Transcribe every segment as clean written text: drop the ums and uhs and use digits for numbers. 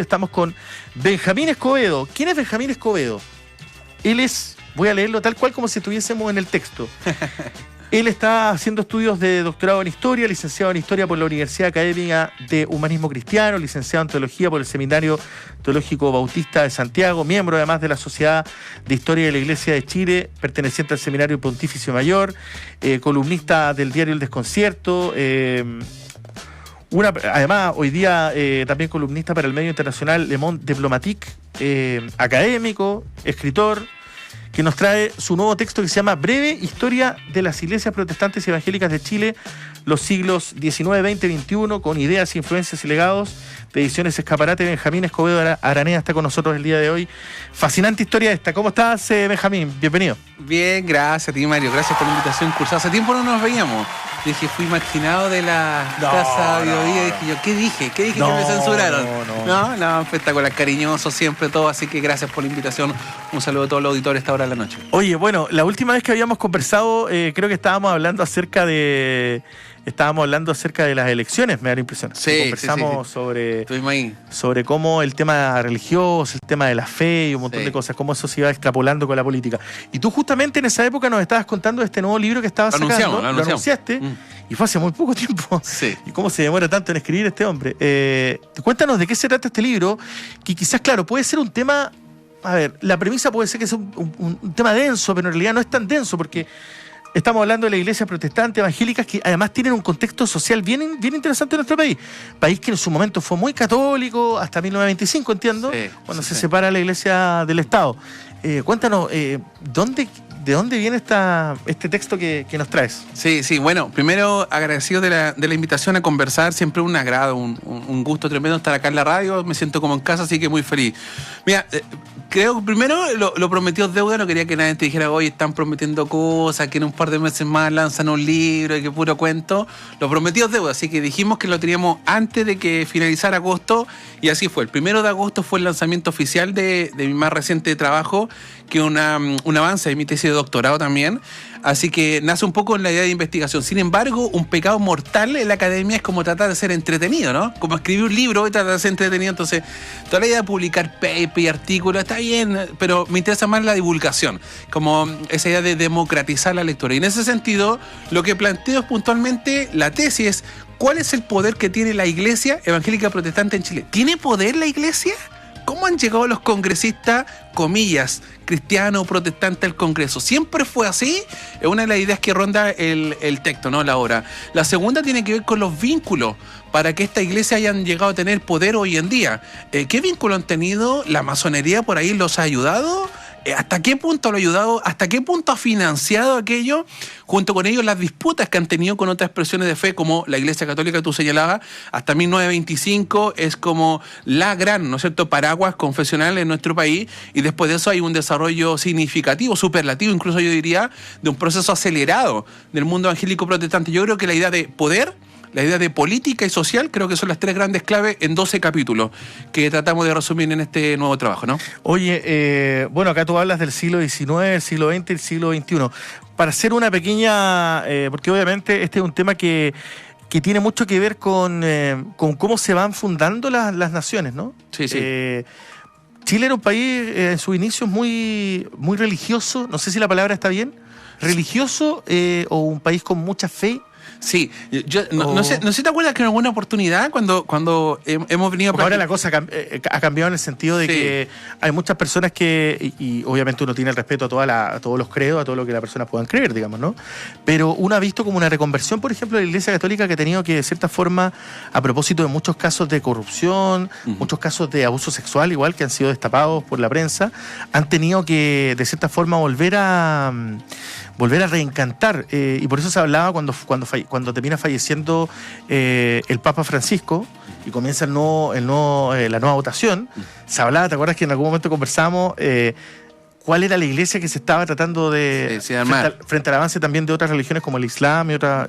Estamos con Benjamín Escobedo. ¿Quién es Benjamín Escobedo? Él es, voy a leerlo tal cual como si estuviésemos en el texto. Él está haciendo estudios de doctorado en Historia, licenciado en Historia por la Universidad Académica de Humanismo Cristiano, licenciado en Teología por el Seminario Teológico Bautista de Santiago, miembro además de la Sociedad de Historia de la Iglesia de Chile, perteneciente al Seminario Pontificio Mayor, columnista del diario El Desconcierto, además hoy día también columnista para el medio internacional Le Monde Diplomatique, académico, escritor, que nos trae su nuevo texto que se llama Breve Historia de las Iglesias Protestantes y Evangélicas de Chile, los siglos XIX, XX, XXI, con ideas, influencias y legados, de Ediciones Escaparate. Benjamín Escobedo Araneda está con nosotros el día de hoy. Fascinante historia esta. ¿Cómo estás, Benjamín? Bienvenido. Bien, gracias a ti, Mario. Gracias por la invitación, cursada. Hace tiempo no nos veíamos. Dije, fui marginado de la casa Biobío. Dije yo, ¿qué dije? ¿Qué dije que me censuraron? No, espectacular, cariñoso siempre todo. Así que gracias por la invitación. Un saludo a todos los auditores a esta hora de la noche. Oye, bueno, la última vez que habíamos conversado, creo que estábamos hablando acerca de las elecciones, me da la impresión. Sí, conversamos sí. sobre cómo el tema religioso, el tema de la fe y un montón de cosas, cómo eso se iba extrapolando con la política. Y tú justamente en esa época nos estabas contando de este nuevo libro que estabas sacando. Lo anunciaste, y fue hace muy poco tiempo. Sí. ¿Y cómo se demora tanto en escribir este hombre? Cuéntanos de qué se trata este libro, que quizás, claro, puede ser un tema... A ver, la premisa puede ser que es un tema denso, pero en realidad no es tan denso, porque estamos hablando de las iglesias protestantes, evangélicas, que además tienen un contexto social bien interesante en nuestro país. País que en su momento fue muy católico, hasta 1925, entiendo, cuando se separa la iglesia del Estado. Cuéntanos, ¿de dónde viene este texto que nos traes? Sí, bueno, primero agradecido de la invitación a conversar, siempre un agrado, un gusto tremendo estar acá en la radio, me siento como en casa, así que muy feliz. Mira, creo que primero lo prometido es deuda, no quería que nadie te dijera, oye, están prometiendo cosas, que en un par de meses más lanzan un libro y que puro cuento. Lo prometido es deuda, así que dijimos que lo teníamos antes de que finalizara agosto, y así fue. El 1 de agosto fue el lanzamiento oficial de mi más reciente trabajo, que es un avance de mi tesis de doctorado también. Así que nace un poco en la idea de investigación. Sin embargo, un pecado mortal en la academia es como tratar de ser entretenido, ¿no? Como escribir un libro y tratar de ser entretenido. Entonces, toda la idea de publicar paper y artículos está bien, pero me interesa más la divulgación, como esa idea de democratizar la lectura. Y en ese sentido, lo que planteo es puntualmente la tesis es: ¿cuál es el poder que tiene la Iglesia Evangélica Protestante en Chile? ¿Tiene poder la Iglesia? ¿Cómo han llegado los congresistas, comillas, cristianos o protestantes al Congreso? ¿Siempre fue así? Es una de las ideas que ronda el texto, ¿no? La obra. La segunda tiene que ver con los vínculos para que esta iglesia hayan llegado a tener poder hoy en día. ¿Qué vínculo han tenido? ¿La masonería por ahí los ha ayudado? ¿Hasta qué punto lo ha ayudado? ¿Hasta qué punto ha financiado aquello? Junto con ellos las disputas que han tenido con otras expresiones de fe, como la Iglesia Católica que tú señalabas, hasta 1925 es como la gran, ¿no es cierto?, paraguas confesional en nuestro país, y después de eso hay un desarrollo significativo, superlativo, incluso yo diría, de un proceso acelerado del mundo evangélico protestante. Yo creo que la idea de poder, la idea de política y social, creo que son las tres grandes claves en 12 capítulos que tratamos de resumir en este nuevo trabajo, ¿no? Oye, bueno, acá tú hablas del siglo XIX, el siglo XX y el siglo XXI. Para hacer una pequeña... porque obviamente este es un tema que tiene mucho que ver con cómo se van fundando las naciones, ¿no? Sí. Chile era un país en sus inicios muy religioso, no sé si la palabra está bien, religioso, o un país con mucha fe. Sí, yo no sé si te acuerdas que en alguna oportunidad cuando hemos venido a... Ahora la cosa ha cambiado en el sentido de que hay muchas personas que, y obviamente uno tiene el respeto a todos los credos, a todo lo que las personas puedan creer, digamos, ¿no? Pero uno ha visto como una reconversión, por ejemplo, de la Iglesia Católica, que ha tenido que, de cierta forma, a propósito de muchos casos de corrupción, muchos casos de abuso sexual, igual, que han sido destapados por la prensa, han tenido que, de cierta forma, volver a reencantar, y por eso se hablaba cuando termina falleciendo el Papa Francisco y comienza la nueva votación, se hablaba, ¿te acuerdas que en algún momento conversamos cuál era la iglesia que se estaba tratando de frente al avance también de otras religiones como el Islam y otra.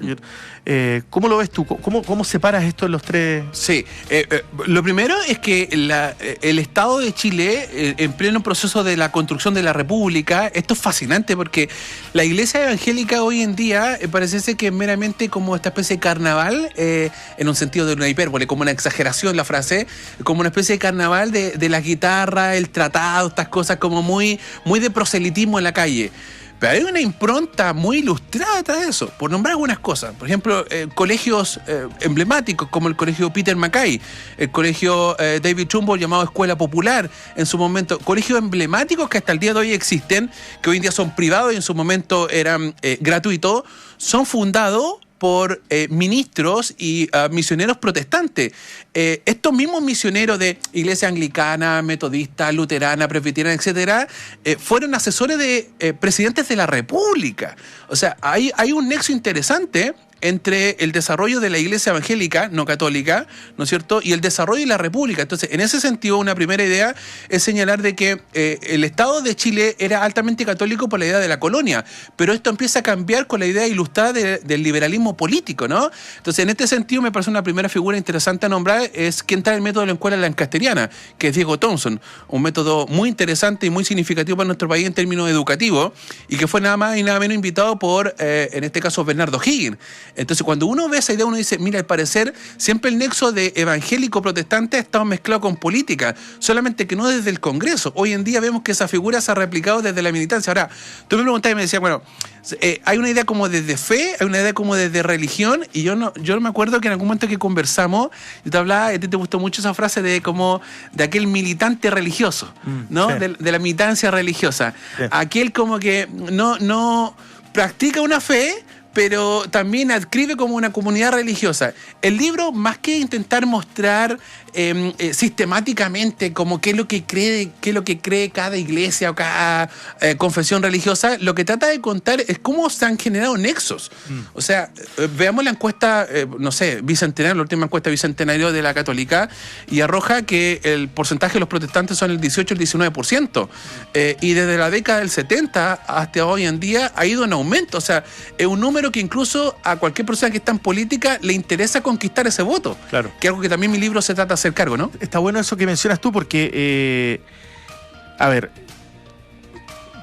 ¿Cómo lo ves tú? ¿Cómo separas esto en los tres? Sí, lo primero es que el Estado de Chile, en pleno proceso de la construcción de la República, esto es fascinante porque la iglesia evangélica hoy en día parece ser que es meramente como esta especie de carnaval, en un sentido de una hipérbole, como una exageración la frase, como una especie de carnaval de la guitarra, el tratado, estas cosas como muy de proselitismo en la calle. Pero hay una impronta muy ilustrada detrás de eso, por nombrar algunas cosas. Por ejemplo, colegios emblemáticos como el colegio Peter Mackay, el colegio David Trumbull llamado Escuela Popular, en su momento, colegios emblemáticos que hasta el día de hoy existen, que hoy en día son privados y en su momento eran gratuitos, son fundados por ministros y misioneros protestantes. Estos mismos misioneros de iglesia anglicana, metodista, luterana, presbiteriana, etcétera, fueron asesores de presidentes de la República. O sea, hay un nexo interesante entre el desarrollo de la iglesia evangélica, no católica, ¿no es cierto?, y el desarrollo de la república. Entonces, en ese sentido, una primera idea es señalar de que el Estado de Chile era altamente católico por la idea de la colonia, pero esto empieza a cambiar con la idea ilustrada del liberalismo político, ¿no? Entonces, en este sentido, me parece una primera figura interesante a nombrar es quien trae el método de la escuela lancasteriana, que es Diego Thompson, un método muy interesante y muy significativo para nuestro país en términos educativos, y que fue nada más y nada menos invitado por, en este caso, Bernardo Higgins. Entonces, cuando uno ve esa idea, uno dice, mira, al parecer, siempre el nexo de evangélico-protestante ha estado mezclado con política, solamente que no desde el Congreso. Hoy en día vemos que esa figura se ha replicado desde la militancia. Ahora, tú me preguntabas y me decías, bueno, hay una idea como desde fe, hay una idea como desde religión, y yo no me acuerdo que en algún momento que conversamos, yo te hablaba, a ti te gustó mucho esa frase de aquel militante religioso, ¿no? Sí. De la militancia religiosa. Sí. Aquel como que no practica una fe, pero también adscribe como una comunidad religiosa. El libro, más que intentar mostrar sistemáticamente como qué es lo que cree cada iglesia o cada confesión religiosa, lo que trata de contar es cómo se han generado nexos. O sea, veamos la encuesta, bicentenario, la última encuesta bicentenario de la Católica, y arroja que el porcentaje de los protestantes son el 18 al 19%. Y desde la década del 70 hasta hoy en día ha ido en aumento. O sea, es un número que incluso a cualquier persona que está en política le interesa conquistar ese voto. Claro. Que es algo que también mi libro se trata de hacer cargo, ¿no? Está bueno eso que mencionas tú porque,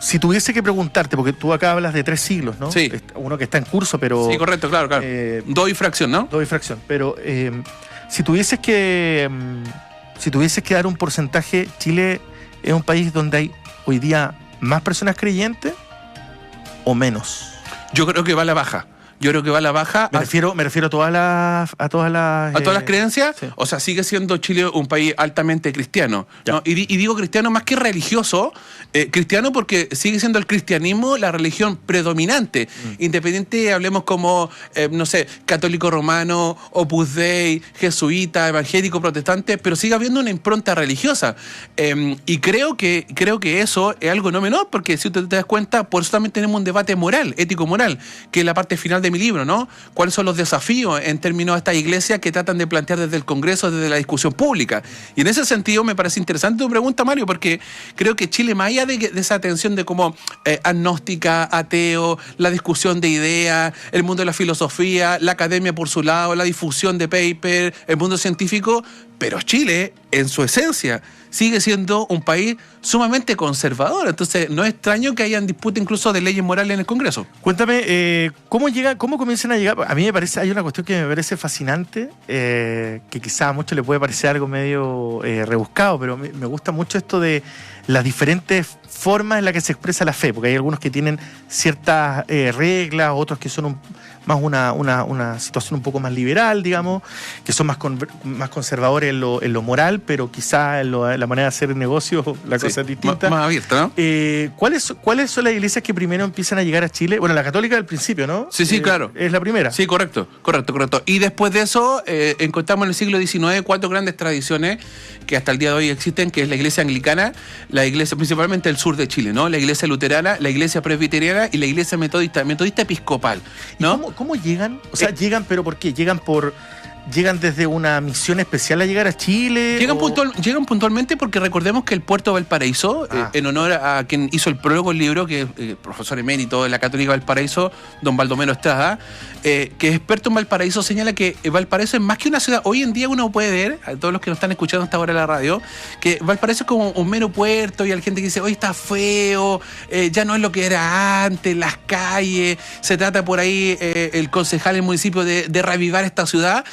si tuviese que preguntarte, porque tú acá hablas de 3 siglos, ¿no? Sí. Uno que está en curso, pero... Sí, correcto, claro. Dos y fracción, ¿no? Dos y fracción. Pero si tuvieses que dar un porcentaje, ¿Chile es un país donde hay hoy día más personas creyentes o menos? Yo creo que va a la baja. Me refiero a todas las... ¿A todas las creencias? Sí. O sea, sigue siendo Chile un país altamente cristiano, ¿no? Y digo cristiano más que religioso, cristiano porque sigue siendo el cristianismo la religión predominante. Independiente, hablemos como, católico romano, Opus Dei, jesuita, evangélico, protestante, pero sigue habiendo una impronta religiosa. Y creo que eso es algo no menor, porque si usted te das cuenta, por eso también tenemos un debate moral, ético-moral, que es la parte final de mi libro, ¿no? ¿Cuáles son los desafíos en términos de estas iglesias que tratan de plantear desde el Congreso, desde la discusión pública? Y en ese sentido me parece interesante tu pregunta, Mario, porque creo que Chile, más allá de esa tensión de como agnóstica, ateo, la discusión de ideas, el mundo de la filosofía, la academia por su lado, la difusión de paper, el mundo científico, pero Chile, en su esencia, sigue siendo un país sumamente conservador. Entonces, no es extraño que hayan disputa incluso de leyes morales en el Congreso. Cuéntame, ¿cómo comienzan a llegar? A mí me parece, hay una cuestión que me parece fascinante, que quizás a muchos les puede parecer algo medio rebuscado, pero me gusta mucho esto de las diferentes formas en las que se expresa la fe, porque hay algunos que tienen ciertas reglas, otros que son más una situación un poco más liberal, digamos, que son más conservadores en lo moral, pero quizá en la manera de hacer negocio la cosa es distinta. Más abierta, ¿no? ¿Cuáles son las iglesias que primero empiezan a llegar a Chile? Bueno, la católica del principio, ¿no? Sí, claro. Es la primera. Sí, correcto. Y después de eso, encontramos en el siglo XIX 4 grandes tradiciones que hasta el día de hoy existen, que es la iglesia anglicana, la iglesia principalmente del sur de Chile, ¿no? La iglesia luterana, la iglesia presbiteriana y la iglesia metodista episcopal, ¿no? ¿Cómo llegan? O sea, llegan, pero ¿por qué? ¿Llegan por llegan desde una misión especial a llegar a Chile. Llegan puntualmente porque recordemos que el puerto de Valparaíso, en honor a quien hizo el prólogo del libro, que es el profesor emérito de la Católica Valparaíso, don Baldomero Estrada, que es experto en Valparaíso, señala que Valparaíso es más que una ciudad. Hoy en día uno puede ver, a todos los que nos están escuchando hasta ahora en la radio, que Valparaíso es como un mero puerto y hay gente que dice, hoy está feo, ya no es lo que era antes, las calles, se trata por ahí el concejal del municipio de reavivar esta ciudad,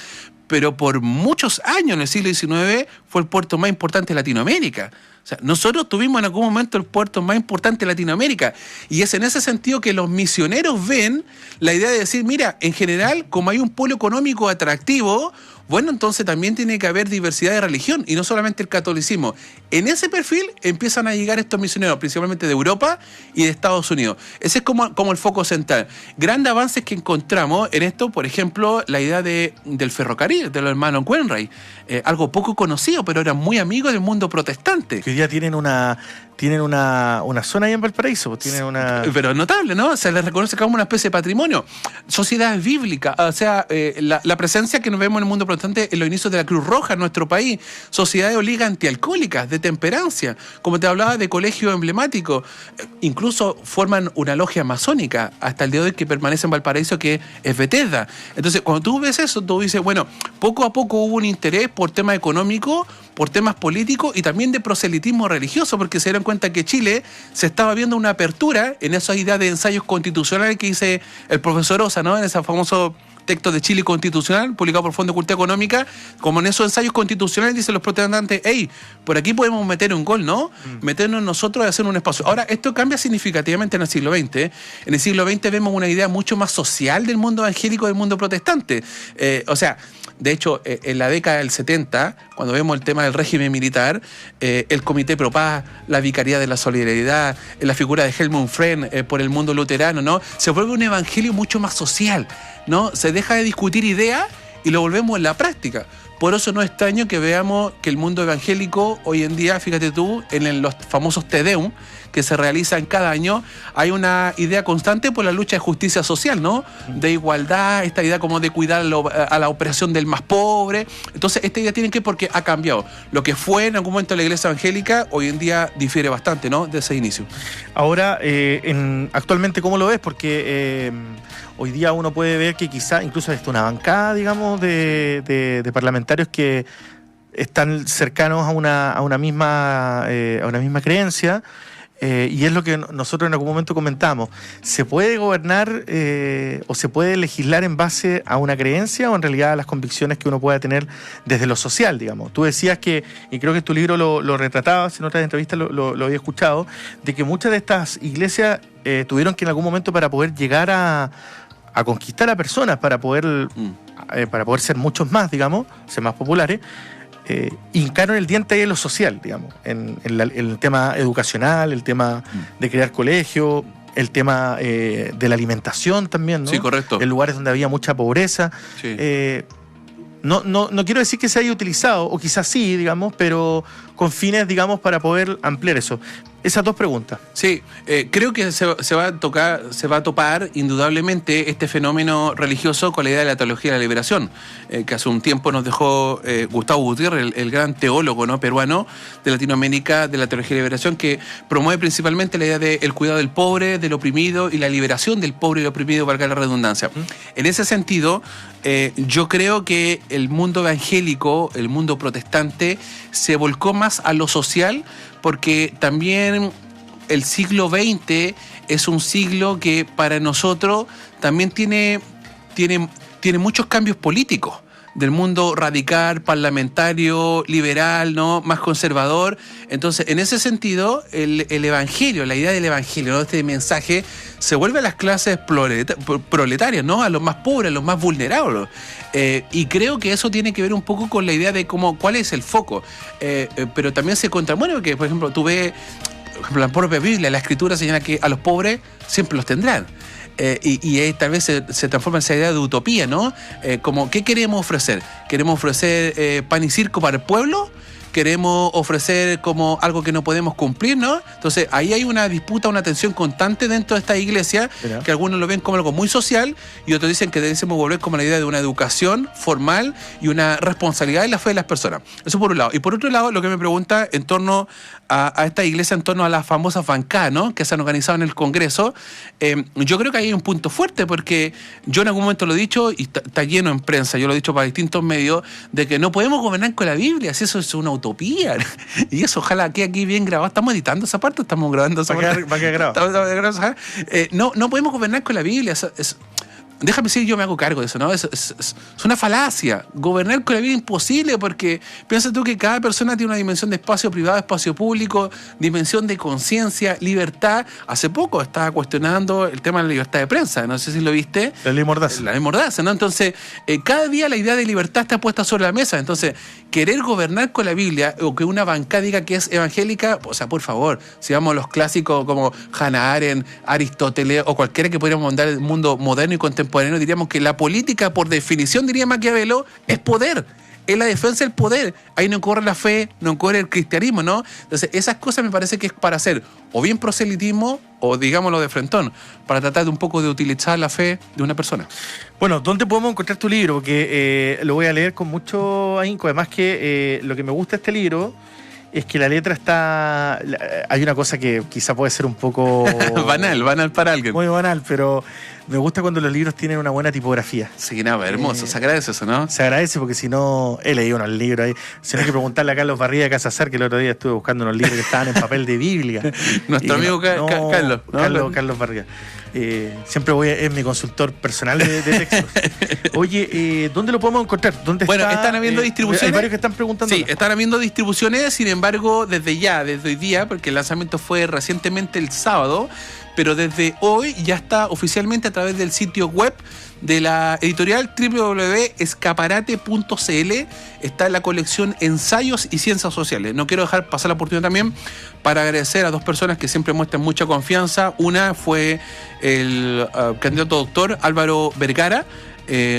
pero por muchos años en el siglo XIX fue el puerto más importante de Latinoamérica. O sea, nosotros tuvimos en algún momento el puerto más importante de Latinoamérica y es en ese sentido que los misioneros ven la idea de decir, mira, en general, como hay un polo económico atractivo, bueno, entonces también tiene que haber diversidad de religión y no solamente el catolicismo. En ese perfil empiezan a llegar estos misioneros, principalmente de Europa y de Estados Unidos. Ese es como el foco central. Grandes avances que encontramos en esto, por ejemplo, la idea del ferrocarril, de los hermanos Wainwright. Algo poco conocido, pero eran muy amigos del mundo protestante. Que hoy día tienen una zona ahí en Valparaíso. Pero notable, ¿no? Se les reconoce como una especie de patrimonio. Sociedades bíblicas, o sea, la presencia que nos vemos en el mundo protestante en los inicios de la Cruz Roja en nuestro país, sociedades de ligas antialcohólicas, de temperancia, como te hablaba de colegios emblemáticos, incluso forman una logia masónica hasta el día de hoy que permanece en Valparaíso, que es Bethesda. Entonces, cuando tú ves eso, tú dices, bueno, poco a poco hubo un interés por temas económicos, por temas políticos y también de proselitismo religioso, porque se dieron cuenta que Chile se estaba viendo una apertura en esa idea de ensayos constitucionales que dice el profesor Osa, ¿no? En ese famoso texto de Chile constitucional, publicado por Fondo de Cultura Económica, como en esos ensayos constitucionales dicen los protestantes, hey, por aquí podemos meter un gol, ¿no? Meternos nosotros y hacer un espacio. Ahora, esto cambia significativamente en el siglo XX. En el siglo XX vemos una idea mucho más social del mundo evangélico, del mundo protestante. O sea, de hecho, en la década del 70, cuando vemos el tema del régimen militar, el Comité Pro Paz, la Vicaría de la Solidaridad, la figura de Helmut Fren por el mundo luterano, ¿no? Se vuelve un evangelio mucho más social, ¿no? Se deja de discutir ideas y lo volvemos en la práctica. Por eso no es extraño que veamos que el mundo evangélico hoy en día, fíjate tú, en los famosos Te Deum, que se realizan cada año, hay una idea constante por la lucha de justicia social, ¿no? De igualdad, esta idea como de cuidar a la opresión del más pobre. Entonces, esta idea tiene que porque ha cambiado. Lo que fue en algún momento la iglesia evangélica, hoy en día difiere bastante, ¿no? De ese inicio. Ahora, actualmente, ¿cómo lo ves? Porque hoy día uno puede ver que quizá incluso hay una bancada, digamos, de parlamentarios que están cercanos a una misma creencia. Y es lo que nosotros en algún momento comentamos. ¿Se puede gobernar o se puede legislar en base a una creencia o en realidad a las convicciones que uno pueda tener desde lo social, digamos? Tú decías que, y creo que en tu libro lo retratabas, en otras entrevistas lo había escuchado, de que muchas de estas iglesias tuvieron que en algún momento, para poder llegar a conquistar a personas, para poder ser muchos más, digamos, ser más populares, hincaron el diente ahí en lo social, digamos, en el tema educacional, el tema de crear colegios, el tema de la alimentación también, ¿no? Sí, correcto. En lugares donde había mucha pobreza. Sí. No quiero decir que se haya utilizado, o quizás sí, digamos, pero con fines, digamos, para poder ampliar eso. Esas dos preguntas. Sí, creo que se va a topar indudablemente este fenómeno religioso con la idea de la teología de la liberación, que hace un tiempo nos dejó Gustavo Gutiérrez, el gran teólogo, ¿no?, peruano de Latinoamérica, de la teología de la liberación, que promueve principalmente la idea del cuidado del pobre, del oprimido y la liberación del pobre y el oprimido, valga la redundancia. En ese sentido, yo creo que el mundo evangélico, el mundo protestante, se volcó más a lo social, porque también el siglo XX es un siglo que para nosotros también tiene muchos cambios políticos, del mundo radical, parlamentario, liberal, ¿no?, más conservador. Entonces, en ese sentido, el evangelio, la idea del evangelio, ¿no?, este mensaje, se vuelve a las clases proletarias, ¿no?, a los más pobres, a los más vulnerables. Y creo que eso tiene que ver un poco con la idea de cuál es el foco. Pero también se contrapone, porque, por ejemplo, tú ves, por ejemplo, la propia Biblia, la Escritura señala que a los pobres siempre los tendrán. Y tal vez se transforma en esa idea de utopía, ¿no? Como, ¿qué queremos ofrecer? ¿Queremos ofrecer pan y circo para el pueblo? queremos ofrecer como algo que no podemos cumplir, ¿no? Entonces ahí hay una disputa, una tensión constante dentro de esta iglesia, que algunos lo ven como algo muy social y otros dicen que debemos volver como la idea de una educación formal y una responsabilidad en la fe de las personas. Eso por un lado. Y por otro lado, lo que me pregunta en torno a esta iglesia, en torno a las famosas bancadas, ¿no?, que se han organizado en el Congreso, yo creo que ahí hay un punto fuerte, porque yo en algún momento lo he dicho, y está lleno en prensa, yo lo he dicho para distintos medios, de que no podemos gobernar con la Biblia, si eso es una utopía. Y eso ojalá quede aquí bien grabado. ¿Estamos editando esa parte? ¿Estamos grabando esa parte? Va a quedar grabado. No podemos gobernar con la Biblia. Déjame decir, yo me hago cargo de eso, ¿no? Es una falacia. Gobernar con la vida es imposible, porque piensa tú que cada persona tiene una dimensión de espacio privado, espacio público, dimensión de conciencia, libertad. Hace poco estaba cuestionando el tema de la libertad de prensa, no sé si lo viste. La ley Mordaza. La ley Mordaza, ¿no? Entonces, cada día la idea de libertad está puesta sobre la mesa. Entonces, querer gobernar con la Biblia, o que una bancada diga que es evangélica, o sea, por favor, si vamos a los clásicos como Hannah Arendt, Aristóteles, o cualquiera que pudiéramos mandar el mundo moderno y contemporáneo, diríamos que la política, por definición, diría Maquiavelo, es poder. Es la defensa del poder. Ahí no corre la fe, no corre el cristianismo, ¿no? Entonces, esas cosas me parece que es para hacer o bien proselitismo, o digámoslo de frentón, para tratar de un poco de utilizar la fe de una persona. Bueno, ¿dónde podemos encontrar tu libro? Porque lo voy a leer con mucho ahínco. Además que lo que me gusta de este libro es que la letra está... Hay una cosa que quizá puede ser un poco... banal para alguien. Muy banal, pero me gusta cuando los libros tienen una buena tipografía. Sí, nada, hermoso. Se agradece eso, ¿no? Se agradece, porque si no... He leído unos libros ahí. Si no, hay que preguntarle a Carlos Barría de Casazar, que el otro día estuve buscando unos libros que estaban en papel de Biblia. Nuestro amigo Carlos. ¿No? Carlos Barría. Siempre es mi consultor personal de textos. Oye, ¿dónde lo podemos encontrar? Están habiendo distribuciones. Hay varios que están preguntando. Sí, están habiendo distribuciones, sin embargo, desde hoy día, porque el lanzamiento fue recientemente el sábado, pero desde hoy ya está oficialmente a través del sitio web de la editorial www.escaparate.cl. está en la colección Ensayos y Ciencias Sociales. No quiero dejar pasar la oportunidad también para agradecer a dos personas que siempre muestran mucha confianza. Una fue el candidato doctor Álvaro Vergara,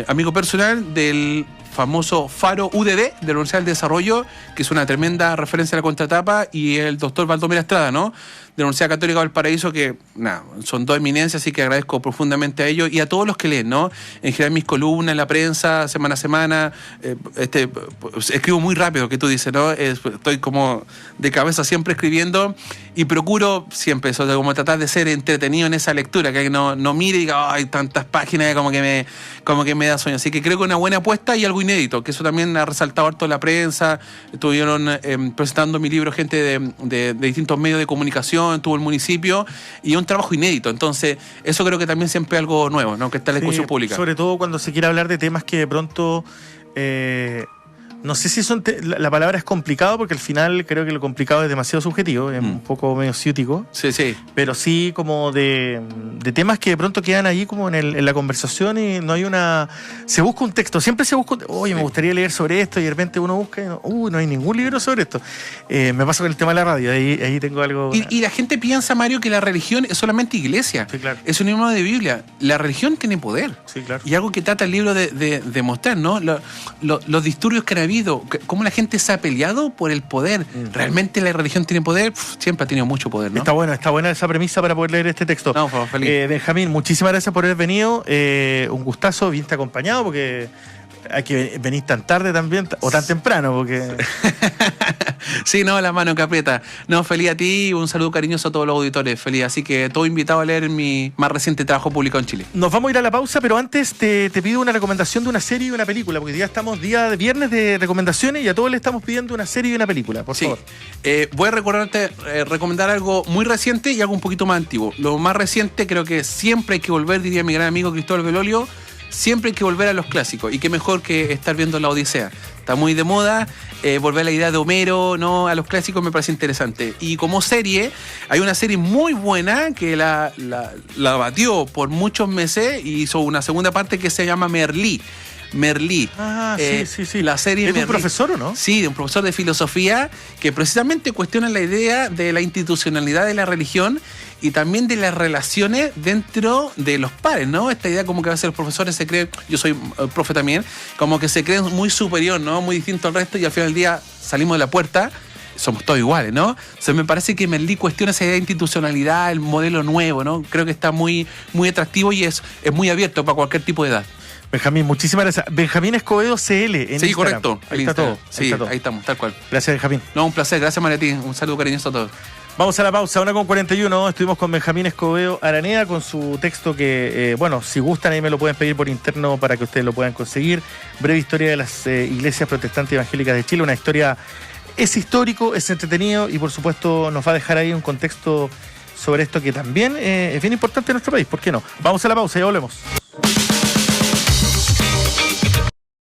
amigo personal del famoso Faro UDD de la Universidad del Desarrollo, que es una tremenda referencia a la contratapa, y el doctor Valdomiro Estrada, ¿no?, de la Universidad Católica de Valparaíso, que son dos eminencias, así que agradezco profundamente a ellos y a todos los que leen, ¿no? En general, mis columnas en la prensa, semana a semana, escribo muy rápido, que tú dices, ¿no? Estoy como de cabeza siempre escribiendo, y procuro siempre eso, de como tratar de ser entretenido en esa lectura, que no mire y diga, hay tantas páginas, como que me da sueño. Así que creo que una buena apuesta y algo inédito, que eso también ha resaltado harto la prensa. Estuvieron presentando mi libro gente de distintos medios de comunicación, tuvo el municipio, y un trabajo inédito. Entonces, eso creo que también siempre es algo nuevo, ¿no?, que está en la discusión pública. Sobre todo cuando se quiere hablar de temas que de pronto... no sé si son... La palabra es complicado, porque al final creo que lo complicado es demasiado subjetivo, es un poco medio ciútico. Sí. Pero sí como de temas que de pronto quedan ahí como en la conversación, y no hay una... Se busca un texto, siempre se busca... Oye, me gustaría leer sobre esto, y de repente uno busca y no hay ningún libro sobre esto. Me pasa con el tema de la radio, ahí tengo algo... Y la gente piensa, Mario, que la religión es solamente iglesia. Sí, claro. Es un libro de Biblia. La religión tiene poder. Sí, claro. Y algo que trata el libro de mostrar, ¿no? Los disturbios que han habido, cómo la gente se ha peleado por el poder. ¿Realmente la religión tiene poder? Siempre ha tenido mucho poder, ¿no? Está buena esa premisa para poder leer este texto. No, feliz. Benjamín, muchísimas gracias por haber venido. Un gustazo, viniste acompañado, porque hay que venir tan tarde también, o tan temprano, porque... Sí, no, la mano que aprieta. No, feliz a ti, un saludo cariñoso a todos los auditores, feliz. Así que todo invitado a leer mi más reciente trabajo publicado en Chile. Nos vamos a ir a la pausa, pero antes te pido una recomendación de una serie y una película, porque ya estamos día de viernes de recomendaciones, y a todos le estamos pidiendo una serie y una película, por favor. Voy a recomendar algo muy reciente y algo un poquito más antiguo. Lo más reciente, creo que siempre hay que volver, diría mi gran amigo Cristóbal Belolio, siempre hay que volver a los clásicos, y qué mejor que estar viendo La Odisea. Está muy de moda, volver a la idea de Homero, ¿no? A los clásicos me parece interesante. Y como serie, hay una serie muy buena que la batió por muchos meses y hizo una segunda parte que se llama Merlí. Merlí. Sí. La serie ¿Es de un profesor o no? Sí, de un profesor de filosofía que precisamente cuestiona la idea de la institucionalidad de la religión y también de las relaciones dentro de los pares, ¿no? Esta idea como que a veces los profesores se creen, yo soy profe también, como que se creen muy superior, ¿no? Muy distinto al resto y al final del día salimos de la puerta, somos todos iguales, ¿no? O sea, me parece que Merlí cuestiona esa idea de institucionalidad, el modelo nuevo, ¿no? Creo que está muy, muy atractivo y es muy abierto para cualquier tipo de edad. Benjamín, muchísimas gracias. Benjamín Escobedo CL en sí, Instagram. Correcto. Ahí está todo. Sí, ahí estamos, tal cual. Gracias, Benjamín. No, un placer. Gracias, Mariatín. Un saludo cariñoso a todos. Vamos a la pausa, 1:41. Estuvimos con Benjamín Escobedo Araneda con su texto que, si gustan, ahí me lo pueden pedir por interno para que ustedes lo puedan conseguir. Breve historia de las iglesias protestantes evangélicas de Chile. Una historia, es histórico, es entretenido y por supuesto nos va a dejar ahí un contexto sobre esto que también es bien importante en nuestro país. ¿Por qué no? Vamos a la pausa y ya volvemos.